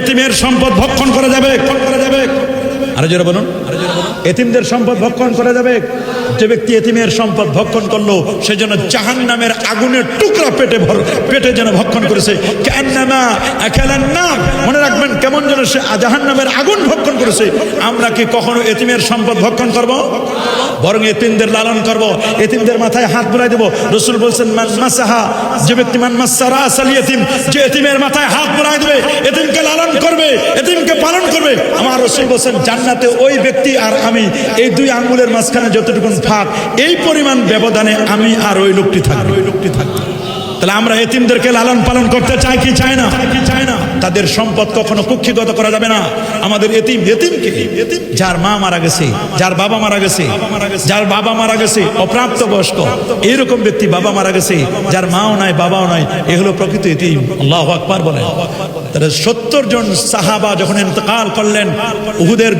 এতিমের সম্পদ ভক্ষণ করা যাবে। আরো জোরে বলুন, এতিমদের সম্পদ ভক্ষণ করা যাবে। যে ব্যক্তি এতিমের সম্পদ ভক্ষণ করলো সে যেন জাহান্নামের আগুনের টুকরা পেটে যেন ভক্ষণ করেছে। কান্নামা আকালান নার, মনে রাখবেন কেমন যেন সে জাহান্নামের আগুন ভক্ষণ করেছে। আমরা কি কখনো এতিমের সম্পদ ভক্ষণ করব? বরং এতিমদের লালন করব, এতিমদের মাথায় হাত বুলাই দেব। রাসূল বলেছেন মান মাসাহা, যে ব্যক্তি মান মাসারা আসাল ইতিম, যে এতিমের মাথায় হাত বুলাই দেবে, এতিমকে লালন করবে, এতিমকে পালন করবে, আমার রাসূল বলেছেন জান্নাতে ওই ব্যক্তি আর আমি এই দুই আঙ্গুলের মাঝখানে যতটুকু ফাঁক, এই পরিমাণ ব্যবধানে আমি আর ওই লোকটি থাকবো। তাহলে আমরা এতিমদেরকে লালন পালন করতে চাই কি চাই না? তাদের সম্পদ কখনো কুক্ষিগত করা যাবে না। আমাদের এতিমকে যার মা মারা গেছে, যার বাবা মারা গেছে, যার বাবা মারা গেছে অপ্রাপ্ত বয়স্ক, এইরকম ব্যক্তি বাবা মারা গেছে, যার মাও নাই বাবাও নাই, এ হলো প্রকৃত এতিম। আল্লাহু আকবার বলেন। তাহলে 70 জন সাহাবা যখন ইন্তেকাল করলেন উহুদের